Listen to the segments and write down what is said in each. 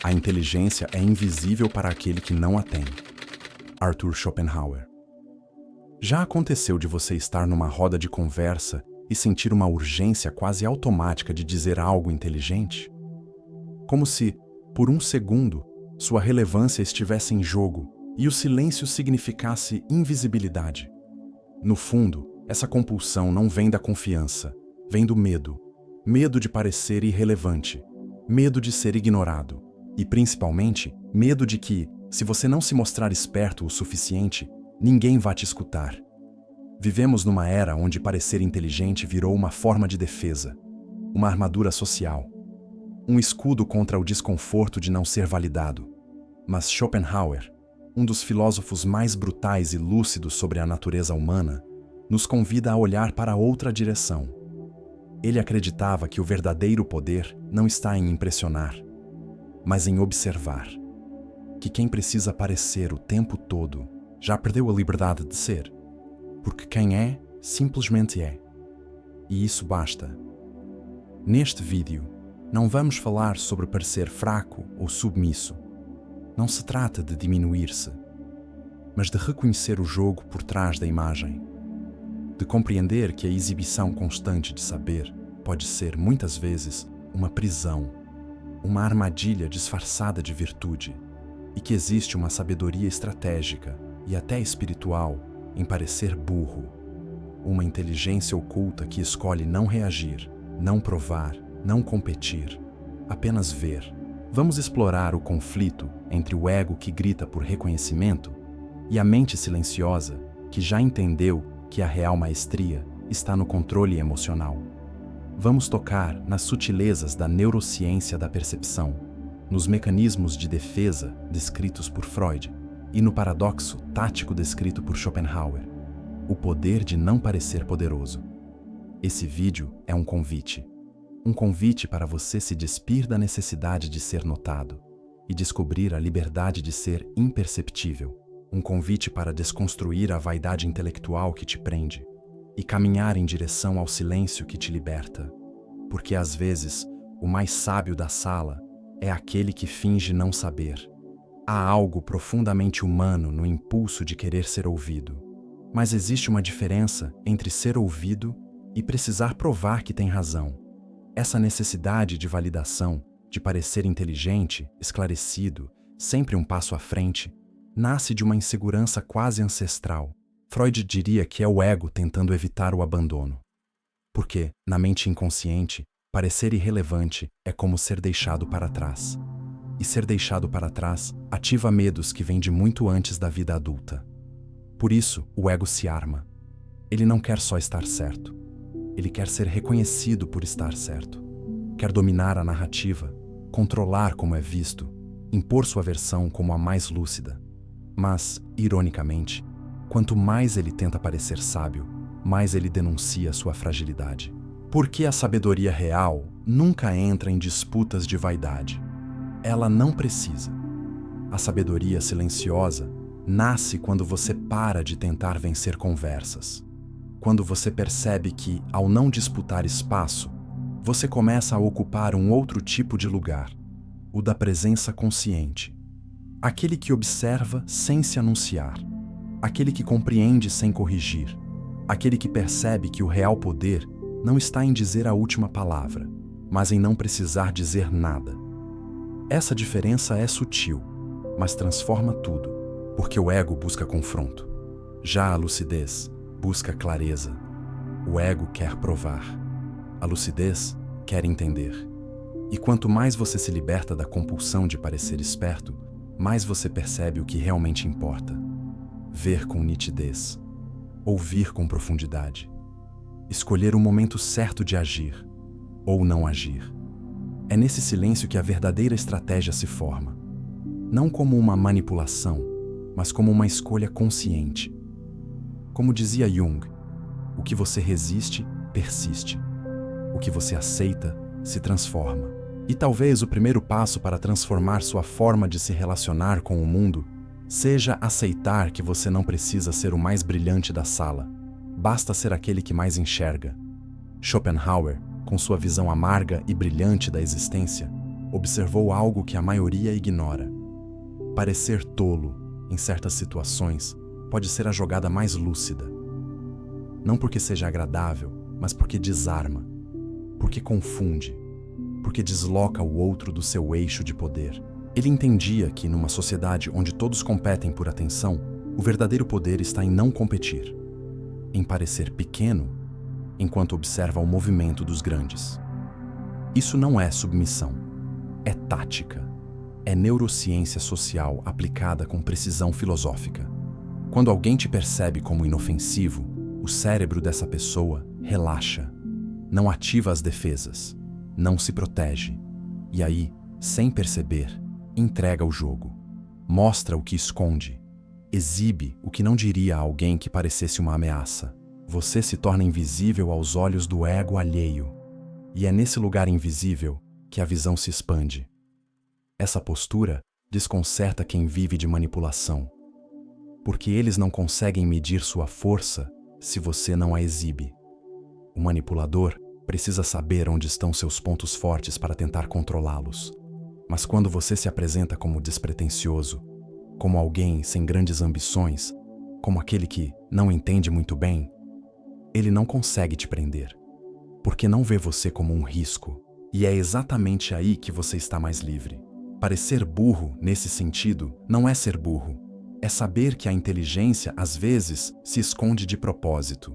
A inteligência é invisível para aquele que não a tem. Arthur Schopenhauer. Já aconteceu de você estar numa roda de conversa e sentir uma urgência quase automática de dizer algo inteligente? Como se, por um segundo, sua relevância estivesse em jogo e o silêncio significasse invisibilidade. No fundo, essa compulsão não vem da confiança, vem do medo. Medo de parecer irrelevante, medo de ser ignorado e, principalmente, medo de que, se você não se mostrar esperto o suficiente, ninguém vá te escutar. Vivemos numa era onde parecer inteligente virou uma forma de defesa, uma armadura social, um escudo contra o desconforto de não ser validado. Mas Schopenhauer, um dos filósofos mais brutais e lúcidos sobre a natureza humana, nos convida a olhar para outra direção. Ele acreditava que o verdadeiro poder não está em impressionar, mas em observar. Que quem precisa parecer o tempo todo já perdeu a liberdade de ser, porque quem é, simplesmente é. E isso basta. Neste vídeo, não vamos falar sobre parecer fraco ou submisso. Não se trata de diminuir-se, mas de reconhecer o jogo por trás da imagem. De compreender que a exibição constante de saber pode ser, muitas vezes, uma prisão, uma armadilha disfarçada de virtude, e que existe uma sabedoria estratégica e até espiritual em parecer burro, uma inteligência oculta que escolhe não reagir, não provar, não competir, apenas ver. Vamos explorar o conflito entre o ego que grita por reconhecimento e a mente silenciosa que já entendeu que a real maestria está no controle emocional. Vamos tocar nas sutilezas da neurociência da percepção, nos mecanismos de defesa descritos por Freud e no paradoxo tático descrito por Schopenhauer, o poder de não parecer poderoso. Esse vídeo é um convite para você se despir da necessidade de ser notado e descobrir a liberdade de ser imperceptível. Um convite para desconstruir a vaidade intelectual que te prende e caminhar em direção ao silêncio que te liberta. Porque às vezes, o mais sábio da sala é aquele que finge não saber. Há algo profundamente humano no impulso de querer ser ouvido. Mas existe uma diferença entre ser ouvido e precisar provar que tem razão. Essa necessidade de validação, de parecer inteligente, esclarecido, sempre um passo à frente, nasce de uma insegurança quase ancestral. Freud diria que é o ego tentando evitar o abandono. Porque, na mente inconsciente, parecer irrelevante é como ser deixado para trás. E ser deixado para trás ativa medos que vêm de muito antes da vida adulta. Por isso, o ego se arma. Ele não quer só estar certo. Ele quer ser reconhecido por estar certo. Quer dominar a narrativa, controlar como é visto, impor sua versão como a mais lúcida. Mas, ironicamente, quanto mais ele tenta parecer sábio, mais ele denuncia sua fragilidade. Porque a sabedoria real nunca entra em disputas de vaidade. Ela não precisa. A sabedoria silenciosa nasce quando você para de tentar vencer conversas. Quando você percebe que, ao não disputar espaço, você começa a ocupar um outro tipo de lugar, o da presença consciente. Aquele que observa sem se anunciar, aquele que compreende sem corrigir, aquele que percebe que o real poder não está em dizer a última palavra, mas em não precisar dizer nada. Essa diferença é sutil, mas transforma tudo, porque o ego busca confronto. Já a lucidez busca clareza. O ego quer provar. A lucidez quer entender. E quanto mais você se liberta da compulsão de parecer esperto, mais você percebe o que realmente importa. Ver com nitidez. Ouvir com profundidade. Escolher o momento certo de agir, ou não agir. É nesse silêncio que a verdadeira estratégia se forma. Não como uma manipulação, mas como uma escolha consciente. Como dizia Jung, o que você resiste, persiste. O que você aceita, se transforma. E talvez o primeiro passo para transformar sua forma de se relacionar com o mundo seja aceitar que você não precisa ser o mais brilhante da sala. Basta ser aquele que mais enxerga. Schopenhauer, com sua visão amarga e brilhante da existência, observou algo que a maioria ignora. Parecer tolo, em certas situações, pode ser a jogada mais lúcida. Não porque seja agradável, mas porque desarma, porque confunde, porque desloca o outro do seu eixo de poder. Ele entendia que, numa sociedade onde todos competem por atenção, o verdadeiro poder está em não competir, em parecer pequeno, enquanto observa o movimento dos grandes. Isso não é submissão, é tática, é neurociência social aplicada com precisão filosófica. Quando alguém te percebe como inofensivo, o cérebro dessa pessoa relaxa, não ativa as defesas, não se protege, e aí, sem perceber, entrega o jogo, mostra o que esconde, exibe o que não diria a alguém que parecesse uma ameaça. Você se torna invisível aos olhos do ego alheio, e é nesse lugar invisível que a visão se expande. Essa postura desconcerta quem vive de manipulação, porque eles não conseguem medir sua força se você não a exibe. O manipulador precisa saber onde estão seus pontos fortes para tentar controlá-los. Mas quando você se apresenta como despretensioso, como alguém sem grandes ambições, como aquele que não entende muito bem, ele não consegue te prender, porque não vê você como um risco, e é exatamente aí que você está mais livre. Parecer burro, nesse sentido, não é ser burro, é saber que a inteligência, às vezes, se esconde de propósito,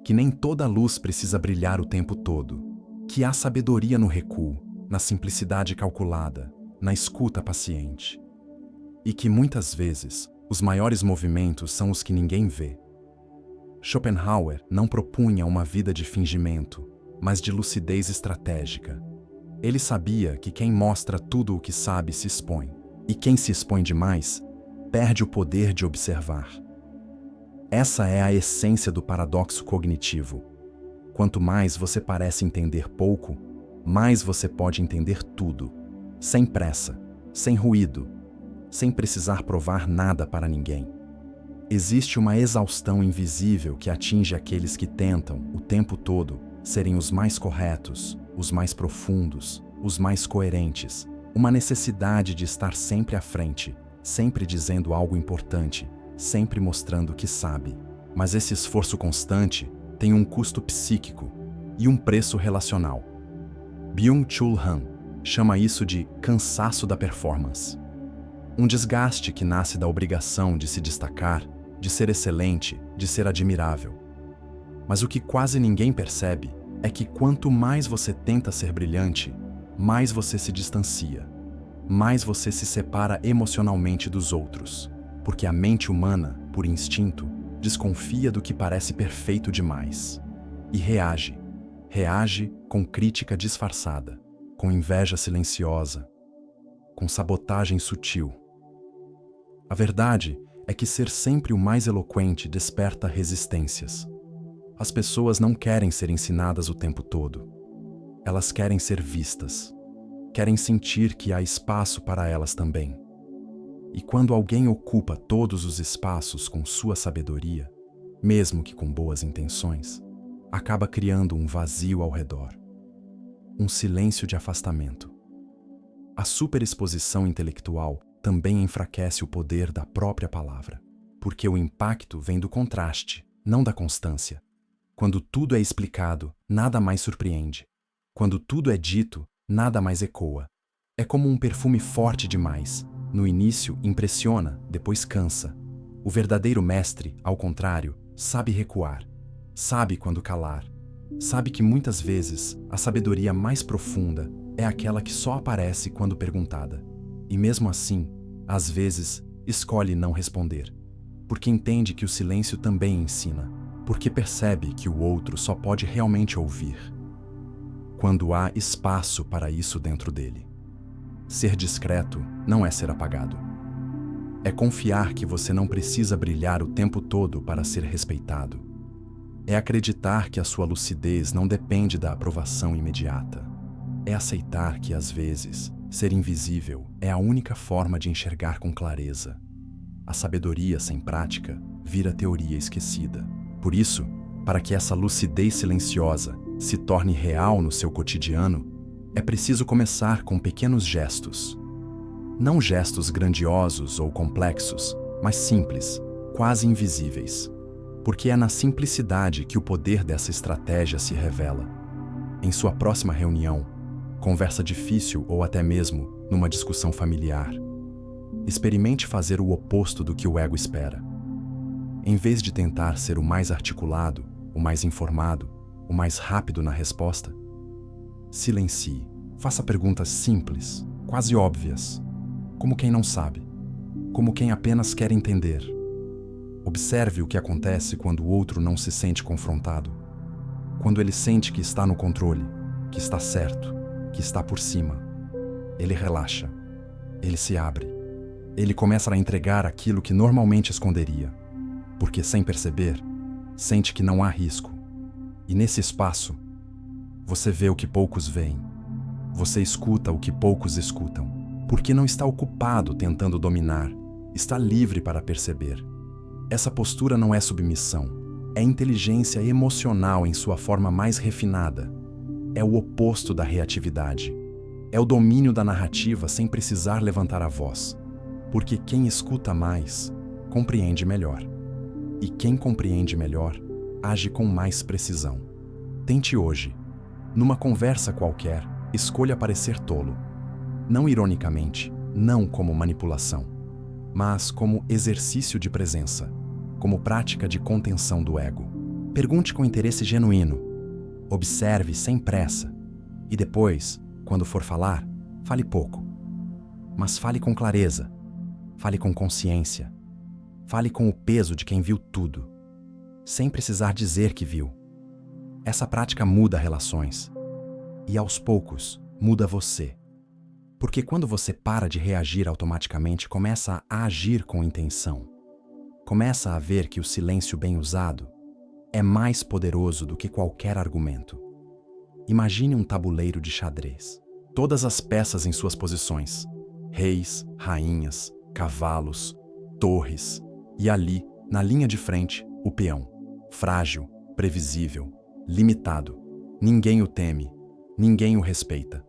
que nem toda luz precisa brilhar o tempo todo, que há sabedoria no recuo, na simplicidade calculada, na escuta paciente. E que muitas vezes, os maiores movimentos são os que ninguém vê. Schopenhauer não propunha uma vida de fingimento, mas de lucidez estratégica. Ele sabia que quem mostra tudo o que sabe se expõe, e quem se expõe demais perde o poder de observar. Essa é a essência do paradoxo cognitivo. Quanto mais você parece entender pouco, mais você pode entender tudo, sem pressa, sem ruído, sem precisar provar nada para ninguém. Existe uma exaustão invisível que atinge aqueles que tentam, o tempo todo, serem os mais corretos, os mais profundos, os mais coerentes, uma necessidade de estar sempre à frente, sempre dizendo algo importante, sempre mostrando que sabe. Mas esse esforço constante tem um custo psíquico e um preço relacional. Byung-Chul Han chama isso de cansaço da performance. Um desgaste que nasce da obrigação de se destacar, de ser excelente, de ser admirável. Mas o que quase ninguém percebe é que quanto mais você tenta ser brilhante, mais você se distancia, mais você se separa emocionalmente dos outros, porque a mente humana, por instinto, desconfia do que parece perfeito demais e reage com crítica disfarçada, com inveja silenciosa, com sabotagem sutil. A verdade é que ser sempre o mais eloquente desperta resistências. As pessoas não querem ser ensinadas o tempo todo. Elas querem ser vistas. Querem sentir que há espaço para elas também. E quando alguém ocupa todos os espaços com sua sabedoria, mesmo que com boas intenções, acaba criando um vazio ao redor. Um silêncio de afastamento. A superexposição intelectual também enfraquece o poder da própria palavra, porque o impacto vem do contraste, não da constância. Quando tudo é explicado, nada mais surpreende. Quando tudo é dito, nada mais ecoa. É como um perfume forte demais. No início impressiona, depois cansa. O verdadeiro mestre, ao contrário, sabe recuar. Sabe quando calar. Sabe que muitas vezes a sabedoria mais profunda é aquela que só aparece quando perguntada. E mesmo assim, às vezes, escolhe não responder. Porque entende que o silêncio também ensina. Porque percebe que o outro só pode realmente ouvir quando há espaço para isso dentro dele. Ser discreto não é ser apagado. É confiar que você não precisa brilhar o tempo todo para ser respeitado. É acreditar que a sua lucidez não depende da aprovação imediata. É aceitar que, às vezes, ser invisível é a única forma de enxergar com clareza. A sabedoria sem prática vira teoria esquecida. Por isso, para que essa lucidez silenciosa se torne real no seu cotidiano, É preciso começar com pequenos gestos. Não gestos grandiosos ou complexos, mas simples, quase invisíveis. Porque é na simplicidade que o poder dessa estratégia se revela. Em sua próxima reunião, conversa difícil ou até mesmo numa discussão familiar, experimente fazer o oposto do que o ego espera. Em vez de tentar ser o mais articulado, o mais informado, o mais rápido na resposta, silencie, faça perguntas simples, quase óbvias, como quem não sabe, como quem apenas quer entender. Observe o que acontece quando o outro não se sente confrontado, quando ele sente que está no controle, que está certo, que está por cima. Ele relaxa, ele se abre, ele começa a entregar aquilo que normalmente esconderia, porque, sem perceber, sente que não há risco. E nesse espaço, você vê o que poucos veem. Você escuta o que poucos escutam, porque não está ocupado tentando dominar, está livre para perceber. Essa postura não é submissão, é inteligência emocional em sua forma mais refinada. É o oposto da reatividade. É o domínio da narrativa sem precisar levantar a voz, porque quem escuta mais, compreende melhor. E quem compreende melhor, age com mais precisão. Tente hoje, numa conversa qualquer, escolha parecer tolo. Não ironicamente, não como manipulação, mas como exercício de presença, como prática de contenção do ego. Pergunte com interesse genuíno. Observe sem pressa. E depois, quando for falar, fale pouco. Mas fale com clareza. Fale com consciência. Fale com o peso de quem viu tudo, sem precisar dizer que viu. Essa prática muda relações. E aos poucos, muda você. Porque quando você para de reagir automaticamente, começa a agir com intenção. Começa a ver que o silêncio bem usado é mais poderoso do que qualquer argumento. Imagine um tabuleiro de xadrez. Todas as peças em suas posições. Reis, rainhas, cavalos, torres. E ali, na linha de frente, o peão. Frágil, previsível, limitado. Ninguém o teme, ninguém o respeita.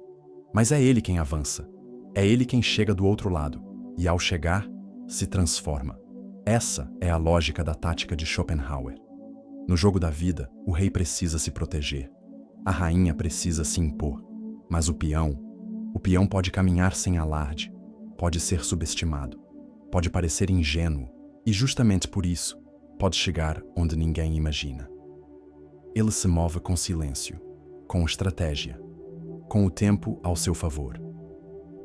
Mas é ele quem avança. É ele quem chega do outro lado. E ao chegar, se transforma. Essa é a lógica da tática de Schopenhauer. No jogo da vida, o rei precisa se proteger. A rainha precisa se impor. Mas o peão pode caminhar sem alarde, pode ser subestimado, pode parecer ingênuo. E justamente por isso, pode chegar onde ninguém imagina. Ele se move com silêncio, com estratégia, com o tempo ao seu favor.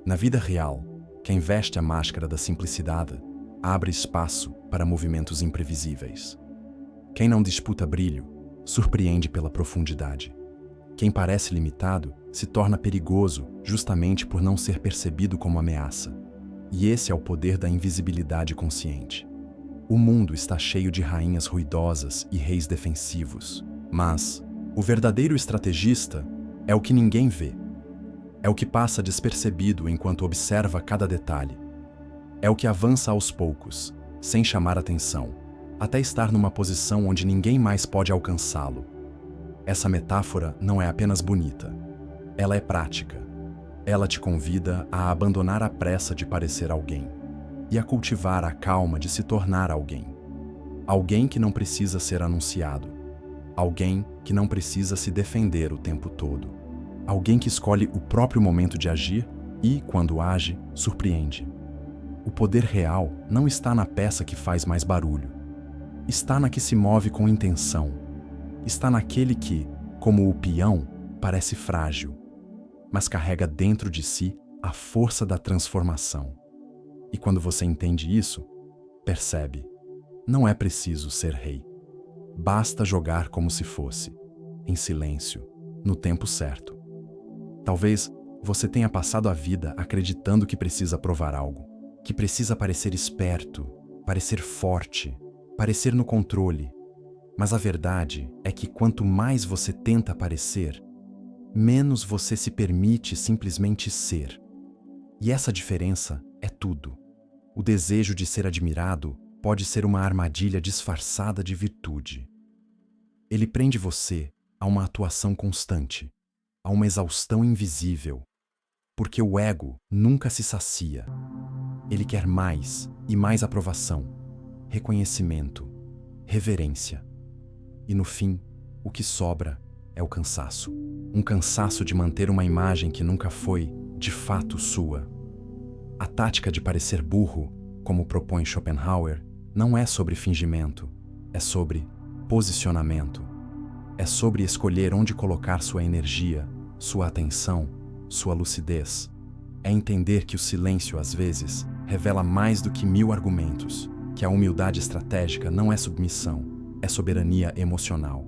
Na vida real, quem veste a máscara da simplicidade abre espaço para movimentos imprevisíveis. Quem não disputa brilho, surpreende pela profundidade. Quem parece limitado se torna perigoso justamente por não ser percebido como ameaça. E esse é o poder da invisibilidade consciente. O mundo está cheio de rainhas ruidosas e reis defensivos, mas o verdadeiro estrategista é o que ninguém vê. É o que passa despercebido enquanto observa cada detalhe. É o que avança aos poucos, sem chamar atenção, até estar numa posição onde ninguém mais pode alcançá-lo. Essa metáfora não é apenas bonita, ela é prática. Ela te convida a abandonar a pressa de parecer alguém e a cultivar a calma de se tornar alguém. Alguém que não precisa ser anunciado. Alguém que não precisa se defender o tempo todo. Alguém que escolhe o próprio momento de agir e, quando age, surpreende. O poder real não está na peça que faz mais barulho. Está na que se move com intenção. Está naquele que, como o peão, parece frágil, mas carrega dentro de si a força da transformação. E quando você entende isso, percebe, não é preciso ser rei. Basta jogar como se fosse, em silêncio, no tempo certo. Talvez você tenha passado a vida acreditando que precisa provar algo, que precisa parecer esperto, parecer forte, parecer no controle. Mas a verdade é que quanto mais você tenta parecer, menos você se permite simplesmente ser. E essa diferença é tudo. O desejo de ser admirado pode ser uma armadilha disfarçada de virtude. Ele prende você a uma atuação constante, a uma exaustão invisível, porque o ego nunca se sacia. Ele quer mais e mais aprovação, reconhecimento, reverência. E no fim, o que sobra é o cansaço. Um cansaço de manter uma imagem que nunca foi, de fato, sua. A tática de parecer burro, como propõe Schopenhauer, não é sobre fingimento, é sobre posicionamento. É sobre escolher onde colocar sua energia, sua atenção, sua lucidez. É entender que o silêncio, às vezes, revela mais do que 1000 argumentos, que a humildade estratégica não é submissão, é soberania emocional.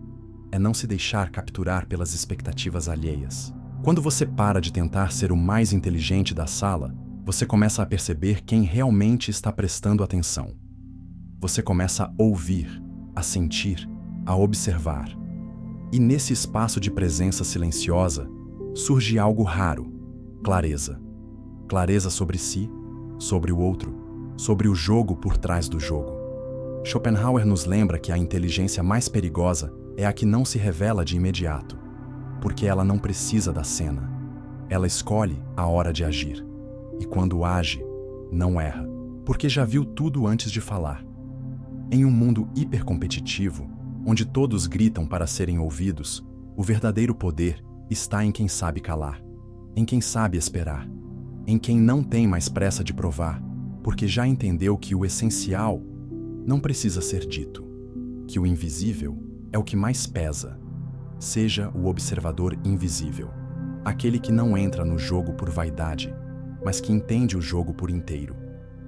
É não se deixar capturar pelas expectativas alheias. Quando você para de tentar ser o mais inteligente da sala, você começa a perceber quem realmente está prestando atenção. Você começa a ouvir, a sentir, a observar. E nesse espaço de presença silenciosa, surge algo raro: clareza. Clareza sobre si, sobre o outro, sobre o jogo por trás do jogo. Schopenhauer nos lembra que a inteligência mais perigosa é a que não se revela de imediato, porque ela não precisa da cena. Ela escolhe a hora de agir. E quando age, não erra, porque já viu tudo antes de falar. Em um mundo hipercompetitivo, onde todos gritam para serem ouvidos, o verdadeiro poder está em quem sabe calar, em quem sabe esperar, em quem não tem mais pressa de provar, porque já entendeu que o essencial não precisa ser dito, que o invisível é o que mais pesa. Seja o observador invisível, aquele que não entra no jogo por vaidade, mas que entende o jogo por inteiro,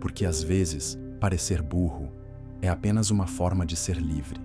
porque às vezes parecer burro é apenas uma forma de ser livre.